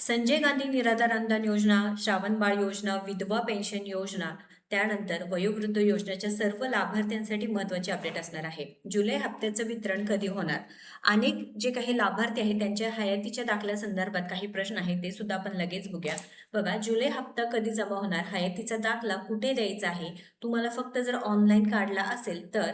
संजय गांधी निराधार अनुदान योजना, श्रावण बाळ योजना, विधवा पेन्शन योजना, त्यानंतर वयोवृद्ध योजनेच्या सर्व लाभार्थ्यांसाठी महत्त्वाचे अपडेट असणार आहे. जुलै हप्त्याचं वितरण कधी होणार? अनेक जे काही लाभार्थी आहेत त्यांच्या हयातीच्या दाखल्यासंदर्भात काही प्रश्न आहेत ते सुद्धा आपण लगेच बघूया. बघा, जुलै हप्ता कधी जमा होणार, हयातीचा दाखला कुठे द्यायचा आहे, तुम्हाला फक्त जर ऑनलाईन काढला असेल तर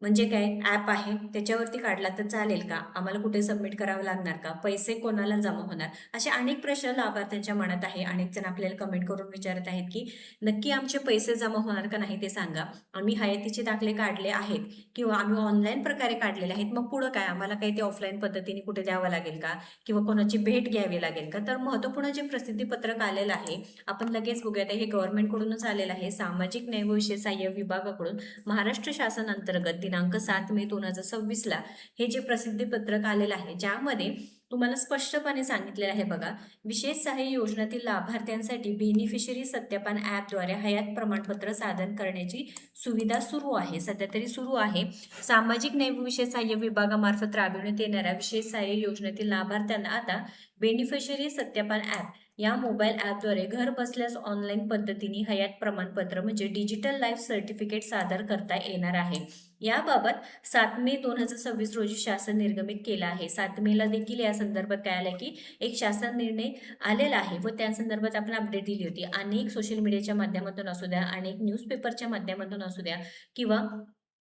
म्हणजे काय ॲप आहे त्याच्यावरती काढला तर चालेल का, आम्हाला कुठे सबमिट करावं लागणार का, पैसे कोणाला जमा होणार, असे अनेक प्रश्न लाभार्थ्यांच्या मनात आहे. अनेक जण आपल्याला कमेंट करून विचारत आहेत की नक्की आमचे पैसे जमा होणार का नाही ते सांगा, आम्ही हयातीचे दाखले काढले आहेत किंवा आम्ही ऑनलाईन प्रकारे काढलेले आहेत, मग पुढं काय, आम्हाला काही ते ऑफलाईन पद्धतीने कुठे द्यावं लागेल का किंवा कोणाची भेट घ्यावी लागेल का. तर महत्त्वपूर्ण जे प्रसिद्धीपत्रक आलेलं आहे आपण लगेच बघूयात. हे गव्हर्नमेंटकडूनच आलेलं आहे, सामाजिक न्याय व विशेष सहाय्य विभागाकडून महाराष्ट्र शासन अंतर्गत दिनांक 7 मे 2026 ला हे जे प्रसिद्धीपत्रक आलेलं आहे ज्यामध्ये तुम्हाला स्पष्टपणे सांगितलेलं आहे. बघा, विशेष सहाय्य योजनेतील लाभार्थ्यांसाठी बेनिफिशरी सत्यापन ॲपद्वारे हयात प्रमाणपत्र सादर करण्याची सुविधा सुरू आहे, सध्या तरी सुरू आहे. सामाजिक न्याय व विशेष सहाय्य विभागामार्फत राबविण्यात येणाऱ्या विशेष सहाय्य योजनेतील लाभार्थ्यांना आता बेनिफिशरी सत्यापन ॲप या मोबाईल ॲपद्वारे घर बसल्यास ऑनलाईन पद्धतीने हयात प्रमाणपत्र म्हणजे डिजिटल लाईफ सर्टिफिकेट सादर करता येणार आहे. याबाबत 7 मे 2026 रोजी शासन निर्गमित केला आहे. 7 मेला देखील या संदर्भात काय आलं की एक शासन निर्णय आलेला आहे व त्या संदर्भात आपण अपडेट दिली होती. अनेक सोशल मीडियाच्या माध्यमातून असू द्या, अनेक न्यूजपेपरच्या माध्यमातून असू द्या किंवा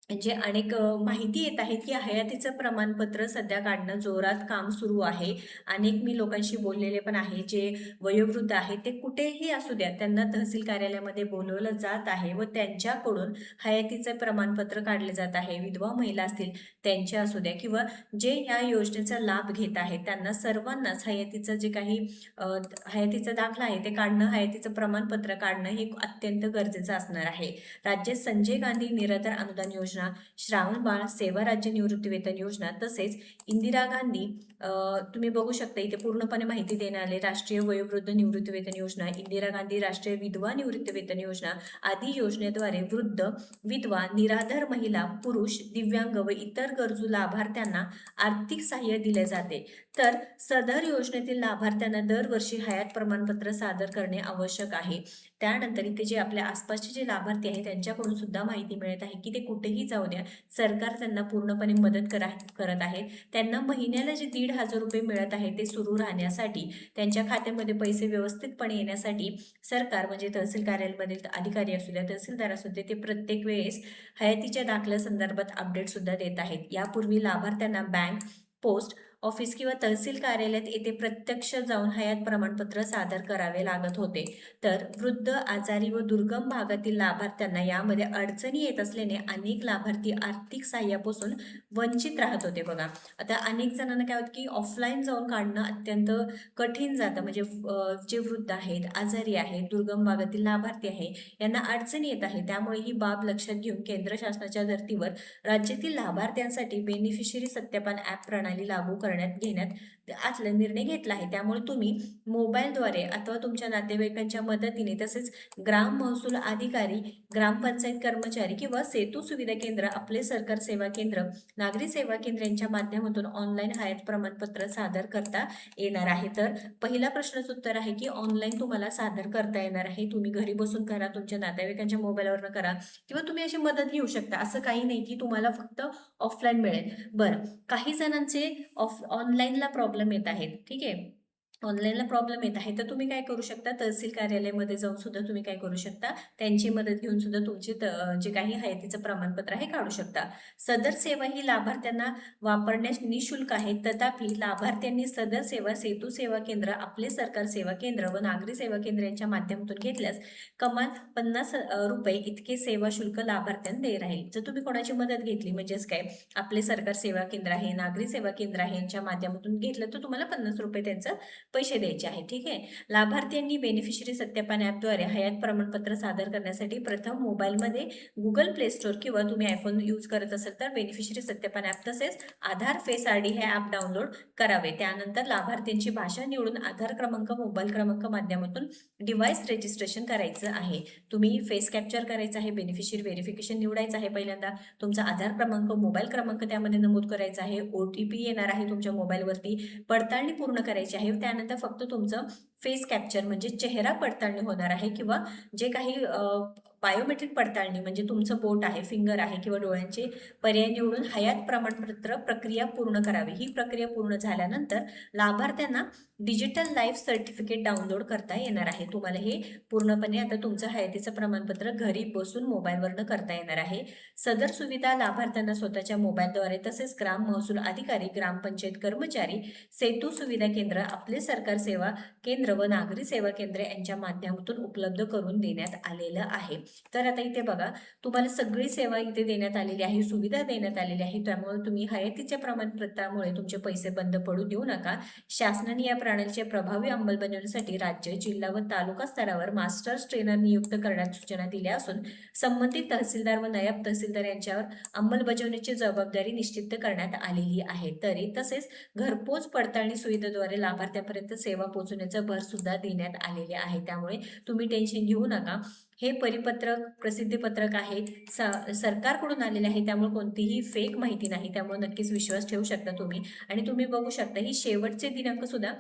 म्हणजे अनेक माहिती येत आहेत की हयातीचं प्रमाणपत्र सध्या काढणं जोरात काम सुरू आहे. अनेक मी लोकांशी बोललेले पण आहे, जे वयोवृद्ध आहेत ते कुठेही असू द्या त्यांना तहसील कार्यालयामध्ये बोलवलं जात आहे व त्यांच्याकडून हयातीचं प्रमाणपत्र काढले जात आहे. विधवा महिला असतील त्यांच्या असू द्या किंवा जे या योजनेचा लाभ घेत आहेत त्यांना सर्वांनाच हयातीचं जे काही हयातीचा दाखला आहे ते काढणं, हयातीचं प्रमाणपत्र काढणं हे अत्यंत गरजेचं असणार आहे. राज्यात संजय गांधी निराधार अनुदान योजना, श्रावण बाळ सेवा राज्य निवृत्तीवेतन योजना तसेच इंदिरा गांधी तुम्ही बघू शकता इथे पूर्णपणे माहिती देण्यात आली. राष्ट्रीय वयोवृद्ध निवृत्तीवेतन योजना, इंदिरा गांधी राष्ट्रीय विधवा निवृत्तीवेतन योजना आदी योजनेद्वारे वृद्ध, विधवा, निराधार महिला, पुरुष, दिव्यांग व इतर गरजू लाभार्थ्यांना आर्थिक सहाय्य दिले जाते. तर सदर योजनेतील लाभार्थ्यांना दरवर्षी हयात प्रमाणपत्र सादर करणे आवश्यक आहे. त्यानंतर इथे जे आपल्या आसपासचे जे लाभार्थी आहेत त्यांच्याकडून सुद्धा माहिती मिळत आहे की ते कुठेही जाऊ द्या, सरकार त्यांना पूर्णपणे मदत करत आहे. त्यांना महिन्याला जे 1,500 रुपये मिळत आहे ते सुरू राहण्यासाठी, त्यांच्या खात्यामध्ये पैसे व्यवस्थितपणे येण्यासाठी सरकार म्हणजे तहसील कार्यालयामधील अधिकारी असू द्या, तहसीलदार असू दे, ते प्रत्येक वेळेस हयातीच्या दाखल्या संदर्भात अपडेट सुद्धा देत आहेत. यापूर्वी लाभार्थ्यांना बँक, पोस्ट ऑफिस किंवा तहसील कार्यालयात येथे प्रत्यक्ष जाऊन हयात प्रमाणपत्र सादर करावे लागत होते. तर वृद्ध, आजारी व दुर्गम भागातील लाभार्थ्यांना यामध्ये अडचणी येत असल्याने अनेक लाभार्थी आर्थिक सहाय्यापासून वंचित राहत होते. बघा, आता अनेक जणांना काय होतं की ऑफलाईन जाऊन काढणं अत्यंत कठीण जातं, म्हणजे जे वृद्ध आहेत, आजारी आहेत, दुर्गम भागातील लाभार्थी आहे यांना अडचणी येत आहे. त्यामुळे ही बाब लक्षात घेऊन केंद्र शासनाच्या धर्तीवर राज्यातील लाभार्थ्यांसाठी बेनिफिशरी सत्यापन ॲप प्रणाली लागू घेण्यात आतला निर्णय घेतला आहे. त्यामुळे तुम्ही मोबाईलद्वारे अथवा तुमच्या नातेवाईकांच्या मदतीने तसेच ग्राम महसूल अधिकारी, ग्रामपंचायत कर्मचारी किंवा सेतू सुविधा केंद्र, आपले सरकार सेवा केंद्र, नागरी सेवा केंद्र यांच्या माध्यमातून ऑनलाईन हयात प्रमाणपत्र सादर करता येणार आहे. तर पहिला प्रश्नाचं उत्तर आहे की ऑनलाईन तुम्हाला सादर करता येणार आहे. तुम्ही घरी बसून करा, तुमच्या नातेवाईकांच्या मोबाईलवरनं करा किंवा तुम्ही अशी मदत घेऊ शकता. असं काही नाही की तुम्हाला फक्त ऑफलाईन मिळेल. बरं, काही जणांचे ऑनलाईनला प्रॉब्लेम येत आहेत, ठीक आहे, ऑनलाईनला प्रॉब्लेम येत आहे, तर तुम्ही काय करू शकता, तहसील कार्यालयामध्ये जाऊन सुद्धा तुम्ही काय करू शकता, त्यांची मदत घेऊन सुद्धा तुमचे जे काही हयातीचं प्रमाणपत्र आहे काढू शकता. सदर सेवा ही लाभार्थ्यांना वापरण्यास निशुल्क आहे, तथापि लाभार्थ्यांनी सदर सेवा सेतू सेवा केंद्र, आपले सरकार सेवा केंद्र व नागरी सेवा केंद्र यांच्या माध्यमातून घेतल्यास कमाल 50 रुपये इतके सेवा शुल्क लाभार्थ्यांना देय राहील. जर तुम्ही कोणाची मदत घेतली, म्हणजेच काय, आपले सरकार सेवा केंद्र आहे, नागरी सेवा केंद्र आहे यांच्या माध्यमातून घेतलं तर तुम्हाला 50 रुपये त्यांचं पैसे द्यायचे आहे. ठीक आहे. लाभार्थ्यांनी बेनिफिशरी सत्यापन ॲपद्वारे हयात प्रमाणपत्र सादर करण्यासाठी प्रथम मोबाईलमध्ये गुगल प्ले स्टोअर किंवा तुम्ही आयफोन यूज करत असेल तर बेनिफिशरी सत्यापन ॲप तसेच आधार फेस आयडी हे ॲप डाउनलोड करावे. त्यानंतर लाभार्थ्यांची भाषा निवडून आधार क्रमांक, मोबाईल क्रमांक माध्यमातून डिव्हाइस रजिस्ट्रेशन करायचं आहे. तुम्ही फेस कॅप्चर करायचं आहे, बेनिफिशरी व्हेरिफिकेशन निवडायचं आहे, पहिल्यांदा तुमचा आधार क्रमांक, मोबाईल क्रमांक त्यामध्ये नमूद करायचा आहे, OTP येणार आहे तुमच्या मोबाईलवरती, पडताळणी पूर्ण करायची आहे. त्यानंतर त्यानंतर फक्त तुमचं फेस कॅप्चर म्हणजे चेहरा पडताळणी होणार आहे किंवा जे काही बायोमेट्रिक पडताळणी म्हणजे तुमचं बोट आहे, फिंगर आहे किंवा डोळ्यांचे पर्याय निवडून हयात प्रमाणपत्र प्रक्रिया पूर्ण करावी. ही प्रक्रिया पूर्ण झाल्यानंतर लाभार्थ्यांना डिजिटल लाईफ सर्टिफिकेट डाउनलोड करता येणार आहे. तुम्हाला हे पूर्णपणे आता तुमचं हयातीचं प्रमाणपत्र घरी बसून मोबाईलवरनं करता येणार आहे. सदर सुविधा लाभार्थ्यांना स्वतःच्या मोबाईलद्वारे तसेच ग्राम महसूल अधिकारी, ग्रामपंचायत कर्मचारी, सेतू सुविधा केंद्र, आपले सरकार सेवा केंद्र व नागरी सेवा केंद्र यांच्या माध्यमातून उपलब्ध करून देण्यात आलेलं आहे. तर आता इथे बघा, तुम्हाला सगळी सेवा इथे देण्यात आलेली आहे, सुविधा देण्यात आलेली आहे. त्यामुळे तुम्ही हयातीच्या प्रमाणपत्रामुळे तुमचे पैसे बंद पडू देऊ नका. शासनाने या प्रणालीच्या प्रभावी अंमलबजावणीसाठी राज्य, जिल्हा व तालुका स्तरावर मास्टर्स ट्रेनर नियुक्त करण्यास सूचना दिल्या असून संबंधित तहसीलदार व नायब तहसीलदार यांच्यावर अंमलबजावणीची जबाबदारी निश्चित करण्यात आलेली आहे. तसेच घरपोच पडताळणी सुविधेद्वारे लाभार्थ्यांपर्यंत सेवा पोहोचवण्याचा भर सुद्धा देण्यात आलेले आहे. त्यामुळे तुम्ही टेन्शन घेऊ नका. हे परिपत्रक प्रसिद्धीपत्रक आहे, सरकारकडून आलेले आहे, त्यामुळे कोणतीही फेक माहिती नाही. त्यामुळे नक्कीच विश्वास ठेवू शकता तुम्ही. आणि तुम्ही बघू शकता ही शेवटचे दिनांक सुद्धा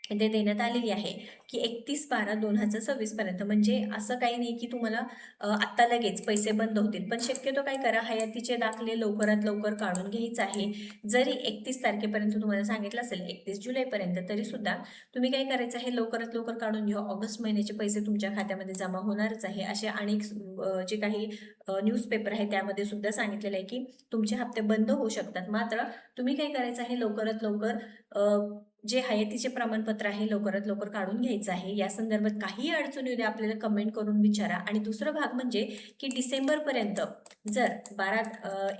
इथे देण्यात आलेली आहे की 31/12/2026 पर्यंत. म्हणजे असं काही नाही की तुम्हाला आत्ता लगेच पैसे बंद होतील, पण शक्यतो काय करा, हयातीचे दाखले लवकरात लवकर काढून घ्यायचं आहे. जरी 31 तारखेपर्यंत तुम्हाला सांगितलं असेल 31 जुलैपर्यंत, तरी सुद्धा तुम्ही काय करायचं आहे, लवकरात लवकर काढून घ्या. ऑगस्ट महिन्याचे पैसे तुमच्या खात्यामध्ये जमा होणारच आहे. असे अनेक जे काही न्यूजपेपर आहे त्यामध्ये सुद्धा सांगितलेलं आहे की तुमचे हप्ते बंद होऊ शकतात. मात्र तुम्ही काय करायचं आहे, लवकरात लवकर जे हयातीचे प्रमाणपत्र आहे लवकरात लवकर काढून घ्यायचं आहे. या संदर्भात काही अडचणी उद्या आपल्याला कमेंट करून विचारा. आणि दुसरा भाग म्हणजे की डिसेंबरपर्यंत जर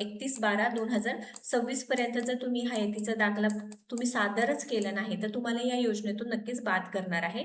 31/12/2026 पर्यंत जर तुम्ही हयातीचा दाखला तुम्ही सादरच केला नाही, तर तुम्हाला या योजनेतून नक्कीच बाद करणार आहे,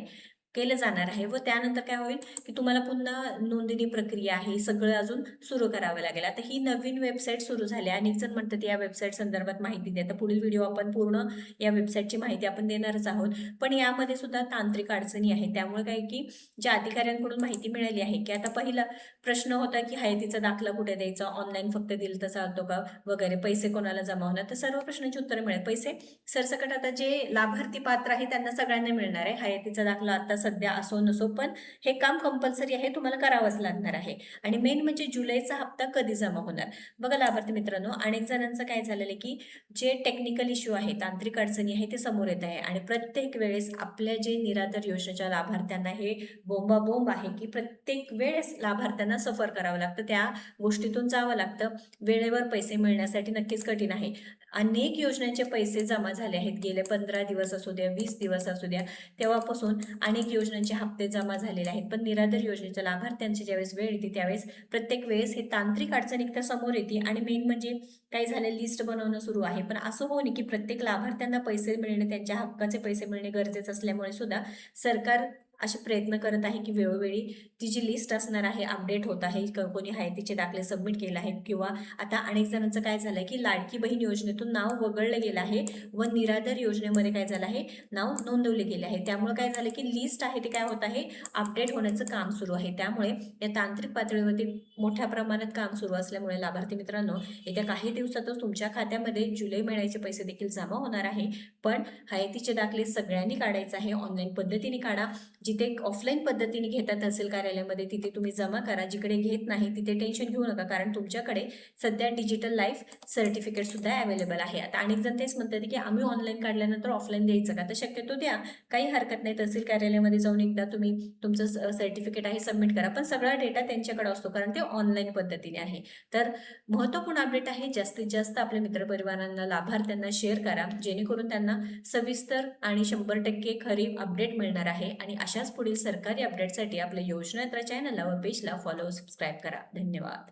केलं जाणार आहे. व त्यानंतर काय होईल की तुम्हाला पुन्हा नोंदणी प्रक्रिया आहे, सगळं अजून सुरू करावं लागेल. आता ही नवीन वेबसाईट सुरू झाली. अनेक जण म्हणतात या वेबसाईट संदर्भात माहिती द्या. तर पुढील व्हिडिओ आपण पूर्ण या वेबसाईटची माहिती आपण देणारच आहोत. पण यामध्ये सुद्धा तांत्रिक अडचणी आहेत. त्यामुळे काय की ज्या अधिकाऱ्यांकडून माहिती मिळाली आहे की आता पहिला प्रश्न होता की हयातीचा दाखला कुठे द्यायचा, ऑनलाईन फक्त दिलं तर चालतो का वगैरे, पैसे कोणाला जमा होणार, तर सर्व प्रश्नांची उत्तरं मिळेल. पैसे सरसकट आता जे लाभार्थी पात्र आहे त्यांना सगळ्यांना मिळणार आहे. हयातीचा दाखला आता सध्या असो नसो, पण हे काम कंपल्सरी आहे, तुम्हाला करावंच लागणार आहे. आणि मेन म्हणजे जुलैचा हप्ता कधी जमा होणार. बघा लाभार्थी मित्रांनो, अनेक जणांचं काय झालेलं आहे की जे टेक्निकल इश्यू आहे, तांत्रिक अडचणी आहे, ते समोर येत आहे. आणि प्रत्येक वेळेस आपल्या जे निराधार योजनेच्या लाभार्थ्यांना हे बोंबाबोंब आहे की प्रत्येक वेळेस लाभार्थ्यांना सफर करावं लागतं, त्या गोष्टीतून जावं लागतं. वेळेवर पैसे मिळण्यासाठी नक्कीच कठीण आहे. अनेक योजनांचे पैसे जमा झाले आहेत, गेले 15 दिवस असू द्या, 20 दिवस असू द्या, तेव्हापासून अनेक योजनांचे हप्ते जमा झालेले आहेत. पण निराधार योजनेच्या लाभार्थ्यांची ज्यावेळेस वेळ येते त्यावेळेस प्रत्येक वेळेस हे तांत्रिक अडचण एकतर समोर येते. आणि मेन म्हणजे काय झालं, लिस्ट बनवणं सुरू आहे. पण असं होऊ नये की प्रत्येक लाभार्थ्यांना पैसे मिळणे, त्यांच्या हक्काचे पैसे मिळणे गरजेचं असल्यामुळे सुद्धा सरकार असे प्रयत्न करत आहे की वेळोवेळी ती जी लिस्ट असणार आहे अपडेट होत आहे. कोणी हयातीचे दाखले सबमिट केले आहेत किंवा आता अनेक जणांचं काय झालंय की लाडकी बहीण योजनेतून नाव वगळलं गेलं आहे व निराधार योजनेमध्ये काय झालं आहे, नाव नोंदवले गेले आहे. त्यामुळे काय झालं की लिस्ट आहे ते काय होत आहे, अपडेट होण्याचं काम सुरू आहे. त्यामुळे या तांत्रिक पातळीवरती मोठ्या प्रमाणात काम सुरू असल्यामुळे लाभार्थी मित्रांनो, येत्या काही दिवसातच तुमच्या खात्यामध्ये जुलै महिन्याचे पैसे देखील जमा होणार आहे. पण हयातीचे दाखले सगळ्यांनी काढायचं आहे, ऑनलाईन पद्धतीने काढा. जिथे ऑफलाईन पद्धतीने घेतात तहसील कार्यालयामध्ये तिथे तुम्ही जमा करा. जिकडे घेत नाही तिथे टेन्शन घेऊ नका, कारण तुमच्याकडे सध्या डिजिटल लाईफ सर्टिफिकेट सुद्धा अवेलेबल आहे. आता अनेक जण तेच म्हणतात की आम्ही ऑनलाईन काढल्यानंतर ऑफलाईन द्यायचं का, तर शक्यतो द्या, काही हरकत नाही. तहसील कार्यालयामध्ये जाऊन एकदा तुम्ही तुमचं सर्टिफिकेट आहे सबमिट करा, पण सगळा डेटा त्यांच्याकडे असतो कारण ते ऑनलाईन पद्धतीने आहे. तर महत्त्वपूर्ण अपडेट आहे, जास्तीत जास्त आपल्या मित्रपरिवारांना, लाभार्थ्यांना शेअर करा, जेणेकरून त्यांना सविस्तर आणि 100% खरी अपडेट मिळणार आहे. आणि अशाच पुढील सरकारी अपडेटसाठी आपल्या योजना चॅनलला व पेजला फॉलो सबस्क्राईब करा. धन्यवाद.